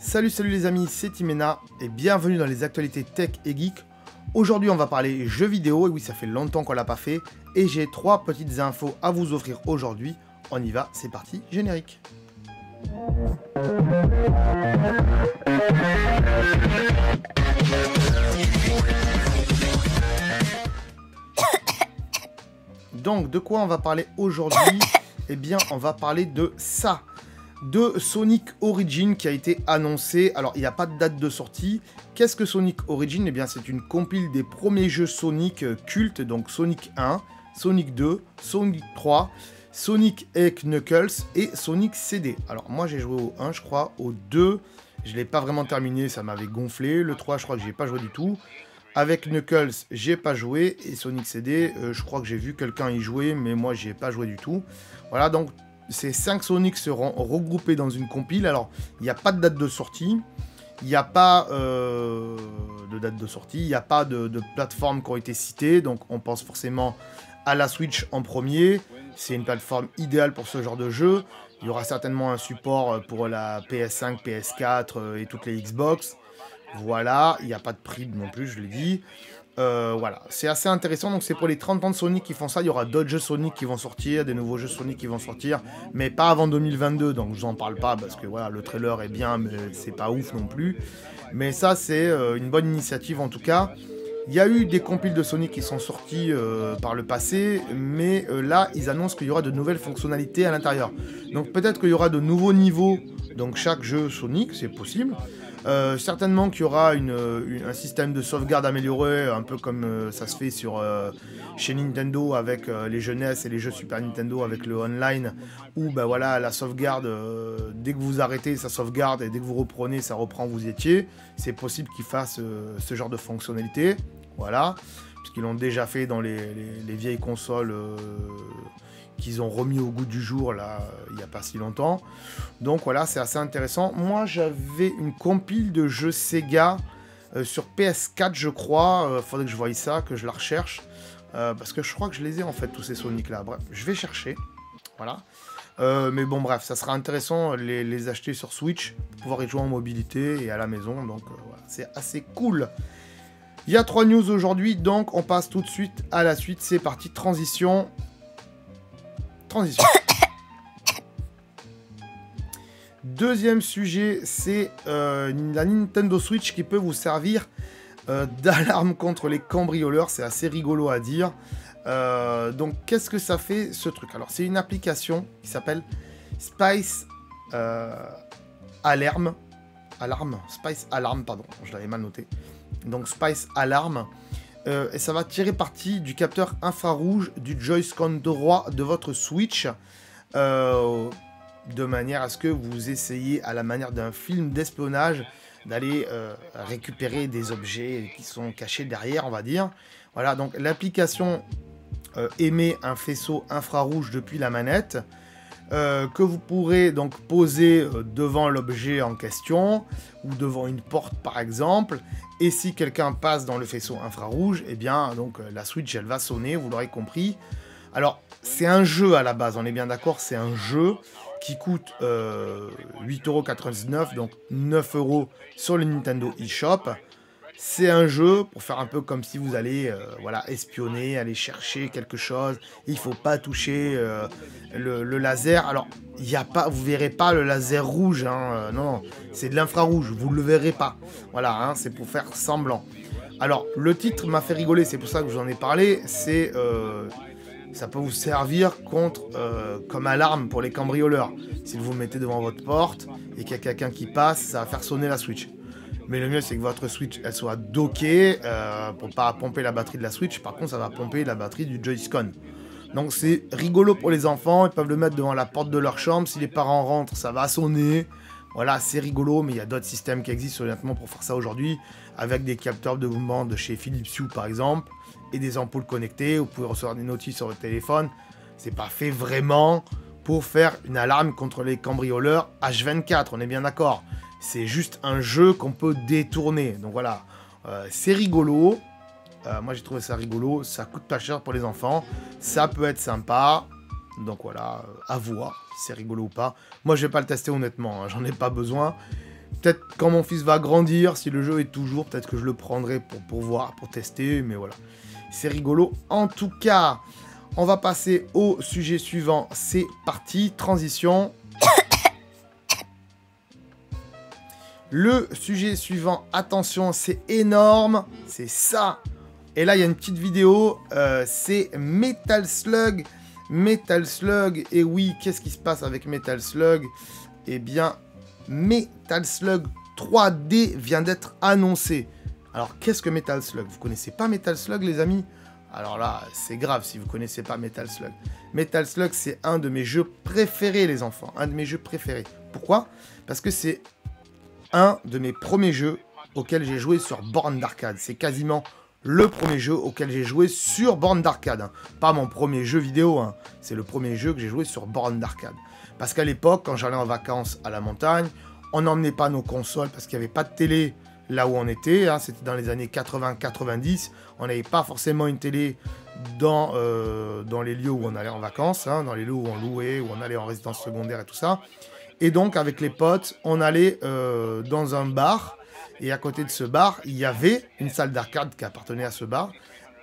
Salut les amis, c'est Timena et bienvenue dans les actualités tech et geek. Aujourd'hui on va parler jeux vidéo, et oui ça fait longtemps qu'on l'a pas fait, et j'ai 3 petites infos à vous offrir aujourd'hui. On y va, c'est parti, générique. Donc de quoi on va parler aujourd'hui? Eh bien on va parler de ça, de Sonic Origins qui a été annoncé. Alors il n'y a pas de date de sortie. Qu'est-ce que Sonic Origins? Eh bien c'est une compile des premiers jeux Sonic cultes, donc Sonic 1, Sonic 2, Sonic 3, Sonic et Knuckles et Sonic CD. Alors moi j'ai joué au 1 je crois, au 2 je l'ai pas vraiment terminé, ça m'avait gonflé, le 3 je crois que j'ai pas joué du tout. Avec Knuckles, j'ai pas joué, et Sonic CD, je crois que j'ai vu quelqu'un y jouer, mais moi j'y ai pas joué du tout. Voilà, donc ces 5 Sonic seront regroupés dans une compile. Alors, il n'y a pas de date de sortie, il n'y a pas de date de sortie, il n'y a pas de plateformes qui ont été citées, donc on pense forcément à la Switch en premier. C'est une plateforme idéale pour ce genre de jeu. Il y aura certainement un support pour la PS5, PS4 et toutes les Xbox. Voilà, il n'y a pas de prix non plus, je l'ai dit. Voilà, c'est assez intéressant. Donc c'est pour les 30 ans de Sonic qui font ça. Il y aura d'autres jeux Sonic qui vont sortir, des nouveaux jeux Sonic qui vont sortir, mais pas avant 2022. Donc je vous en parle pas parce que voilà, le trailer est bien, mais c'est pas ouf non plus. Mais ça c'est une bonne initiative en tout cas. Il y a eu des compiles de Sonic qui sont sortis par le passé, mais là ils annoncent qu'il y aura de nouvelles fonctionnalités à l'intérieur. Donc peut-être qu'il y aura de nouveaux niveaux. Donc chaque jeu Sonic, c'est possible. Certainement qu'il y aura un système de sauvegarde amélioré, un peu comme ça se fait chez Nintendo avec les jeux NES et les jeux Super Nintendo avec le online, où ben voilà, la sauvegarde, dès que vous arrêtez, ça sauvegarde, et dès que vous reprenez, ça reprend où vous étiez. C'est possible qu'ils fassent ce genre de fonctionnalité, voilà, puisqu'ils l'ont déjà fait dans les vieilles consoles qu'ils ont remis au goût du jour là, il n'y a pas si longtemps. Donc voilà, c'est assez intéressant. Moi j'avais une compile de jeux Sega sur PS4 je crois. Faudrait que je voie ça, que je la recherche. Parce que je crois que je les ai en fait, tous ces Sonic là. Bref, je vais chercher. Voilà. Mais bon bref, ça sera intéressant les acheter sur Switch, pour pouvoir y jouer en mobilité et à la maison. Donc voilà, c'est assez cool. Il y a 3 news aujourd'hui, donc on passe tout de suite à la suite. C'est parti, transition. Deuxième sujet, c'est la Nintendo Switch qui peut vous servir d'alarme contre les cambrioleurs. C'est assez rigolo à dire. Donc qu'est-ce que ça fait ce truc? Alors c'est une application qui s'appelle Spice Alarm. Spice Alarm, pardon, je l'avais mal noté. Donc Spice Alarm. Et ça va tirer parti du capteur infrarouge du Joy-Con droit de votre Switch, de manière à ce que vous essayiez, à la manière d'un film d'espionnage, d'aller récupérer des objets qui sont cachés derrière, on va dire. Voilà, donc l'application émet un faisceau infrarouge depuis la manette, que vous pourrez donc poser devant l'objet en question, ou devant une porte par exemple. Et si quelqu'un passe dans le faisceau infrarouge, eh bien donc la Switch elle va sonner, vous l'aurez compris. Alors c'est un jeu à la base, on est bien d'accord, c'est un jeu qui coûte 8,99 €, donc 9 € sur le Nintendo eShop. C'est un jeu pour faire un peu comme si vous allez voilà, espionner, aller chercher quelque chose. Il ne faut pas toucher le laser. Alors, vous ne verrez pas le laser rouge. Hein, non, c'est de l'infrarouge. Vous ne le verrez pas. Voilà, hein, c'est pour faire semblant. Alors, le titre m'a fait rigoler. C'est pour ça que je vous en ai parlé. C'est... ça peut vous servir comme alarme pour les cambrioleurs. Si vous le mettez devant votre porte et qu'il y a quelqu'un qui passe, ça va faire sonner la Switch. Mais le mieux, c'est que votre Switch, elle soit dockée pour pas pomper la batterie de la Switch. Par contre, ça va pomper la batterie du Joy-Con. Donc, c'est rigolo pour les enfants. Ils peuvent le mettre devant la porte de leur chambre. Si les parents rentrent, ça va sonner. Voilà, c'est rigolo. Mais il y a d'autres systèmes qui existent, honnêtement, pour faire ça aujourd'hui. Avec des capteurs de mouvement de chez Philips Hue, par exemple. Et des ampoules connectées. Vous pouvez recevoir des notifs sur votre téléphone. C'est pas fait vraiment pour faire une alarme contre les cambrioleurs H24. On est bien d'accord. C'est juste un jeu qu'on peut détourner. Donc voilà, c'est rigolo. Moi j'ai trouvé ça rigolo. Ça coûte pas cher pour les enfants. Ça peut être sympa. Donc voilà, à voir si c'est rigolo ou pas. Moi je vais pas le tester honnêtement. Hein, j'en ai pas besoin. Peut-être quand mon fils va grandir, si le jeu est toujours, peut-être que je le prendrai pour voir, pour tester, mais voilà. C'est rigolo. En tout cas, on va passer au sujet suivant. C'est parti, transition. Le sujet suivant, attention, c'est énorme, c'est ça. Et là, il y a une petite vidéo, c'est Metal Slug. Metal Slug, et oui, qu'est-ce qui se passe avec Metal Slug? Eh bien, Metal Slug 3D vient d'être annoncé. Alors, qu'est-ce que Metal Slug? Vous connaissez pas Metal Slug, les amis? Alors là, c'est grave si vous connaissez pas Metal Slug. Metal Slug, c'est un de mes jeux préférés, les enfants. Un de mes jeux préférés. Pourquoi? Parce que c'est un de mes premiers jeux auxquels j'ai joué sur borne d'arcade. C'est quasiment le premier jeu auquel j'ai joué sur borne d'arcade. Hein. Pas mon premier jeu vidéo, hein. C'est le premier jeu que j'ai joué sur borne d'arcade. Parce qu'à l'époque, quand j'allais en vacances à la montagne, on n'emmenait pas nos consoles parce qu'il n'y avait pas de télé là où on était. Hein. C'était dans les années 80-90. On n'avait pas forcément une télé dans les lieux où on allait en vacances, hein, dans les lieux où on louait, où on allait en résidence secondaire et tout ça. Et donc, avec les potes, on allait dans un bar. Et à côté de ce bar, il y avait une salle d'arcade qui appartenait à ce bar.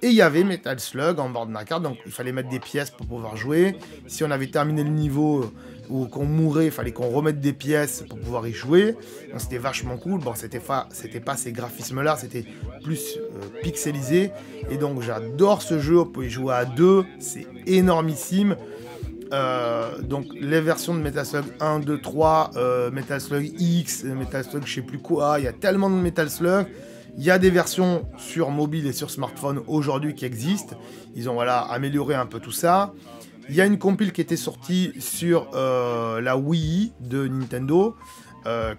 Et il y avait Metal Slug en borne d'arcade. Donc, il fallait mettre des pièces pour pouvoir jouer. Si on avait terminé le niveau ou qu'on mourait, il fallait qu'on remette des pièces pour pouvoir y jouer. Donc, c'était vachement cool. Bon, c'était pas ces graphismes-là. C'était plus pixelisé. Et donc, j'adore ce jeu. On peut y jouer à deux. C'est énormissime. Donc les versions de Metal Slug 1, 2, 3, Metal Slug X, Metal Slug je sais plus quoi, il y a tellement de Metal Slug. Il y a des versions sur mobile et sur smartphone aujourd'hui qui existent. Ils ont voilà, amélioré un peu tout ça. Il y a une compile qui était sortie sur la Wii de Nintendo,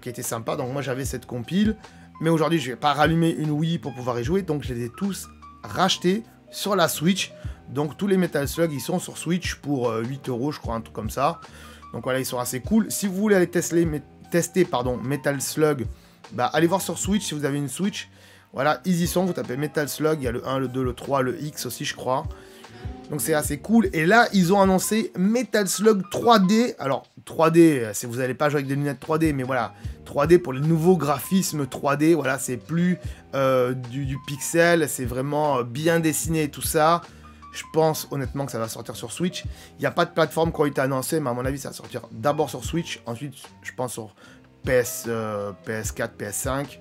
qui était sympa. Donc moi j'avais cette compile. Mais aujourd'hui je vais pas rallumer une Wii pour pouvoir y jouer. Donc je les ai tous rachetés sur la Switch. Donc tous les Metal Slug, ils sont sur Switch pour 8 €, je crois, un truc comme ça. Donc voilà, ils sont assez cool. Si vous voulez aller tester Metal Slug, bah, allez voir sur Switch si vous avez une Switch. Voilà, ils y sont, vous tapez Metal Slug, il y a le 1, le 2, le 3, le X aussi, je crois. Donc c'est assez cool. Et là, ils ont annoncé Metal Slug 3D. Alors, 3D, si vous n'allez pas jouer avec des lunettes 3D, mais voilà, 3D pour les nouveaux graphismes 3D. Voilà, c'est plus du pixel, c'est vraiment bien dessiné et tout ça. Je pense honnêtement que ça va sortir sur Switch. Il n'y a pas de plateforme qui a été annoncée, mais à mon avis, ça va sortir d'abord sur Switch. Ensuite, je pense sur PS4, PS5,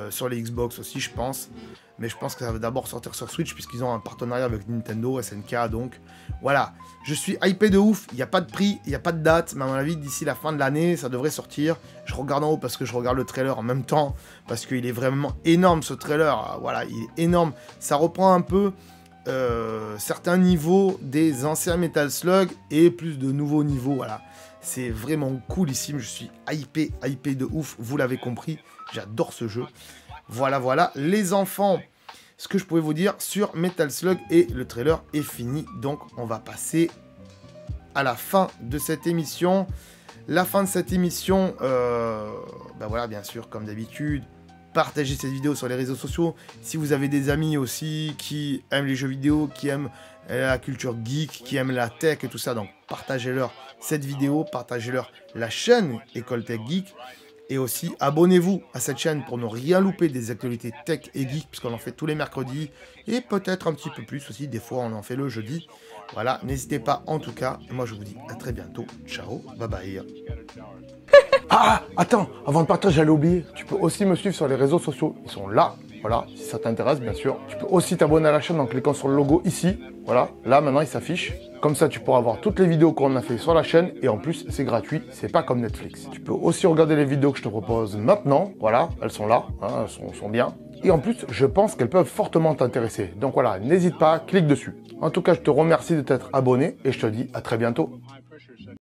sur les Xbox aussi, je pense. Mais je pense que ça va d'abord sortir sur Switch, puisqu'ils ont un partenariat avec Nintendo, SNK. Donc voilà, je suis hypé de ouf. Il n'y a pas de prix, il n'y a pas de date. Mais à mon avis, d'ici la fin de l'année, ça devrait sortir. Je regarde en haut parce que je regarde le trailer en même temps. Parce qu'il est vraiment énorme, ce trailer. Voilà, il est énorme. Ça reprend un peu certains niveaux des anciens Metal Slug et plus de nouveaux niveaux, voilà. C'est vraiment coolissime, je suis hypé de ouf, vous l'avez compris, j'adore ce jeu. Voilà, les enfants, ce que je pouvais vous dire sur Metal Slug et le trailer est fini, donc on va passer à la fin de cette émission. La fin de cette émission, bah voilà, bien sûr, comme d'habitude, partagez cette vidéo sur les réseaux sociaux. Si vous avez des amis aussi qui aiment les jeux vidéo, qui aiment la culture geek, qui aiment la tech et tout ça, donc partagez-leur cette vidéo, partagez-leur la chaîne École Tech Geek. Et aussi, abonnez-vous à cette chaîne pour ne rien louper des actualités tech et geek, puisqu'on en fait tous les mercredis, et peut-être un petit peu plus aussi, des fois on en fait le jeudi. Voilà, n'hésitez pas en tout cas, et moi je vous dis à très bientôt, ciao, bye bye. Ah, attends, avant de partir, j'allais oublier. Tu peux aussi me suivre sur les réseaux sociaux. Ils sont là, voilà, si ça t'intéresse, bien sûr. Tu peux aussi t'abonner à la chaîne en cliquant sur le logo ici. Voilà, là, maintenant, il s'affiche. Comme ça, tu pourras voir toutes les vidéos qu'on a fait sur la chaîne. Et en plus, c'est gratuit, c'est pas comme Netflix. Tu peux aussi regarder les vidéos que je te propose maintenant. Voilà, elles sont là, hein, elles sont bien. Et en plus, je pense qu'elles peuvent fortement t'intéresser. Donc voilà, n'hésite pas, clique dessus. En tout cas, je te remercie de t'être abonné et je te dis à très bientôt.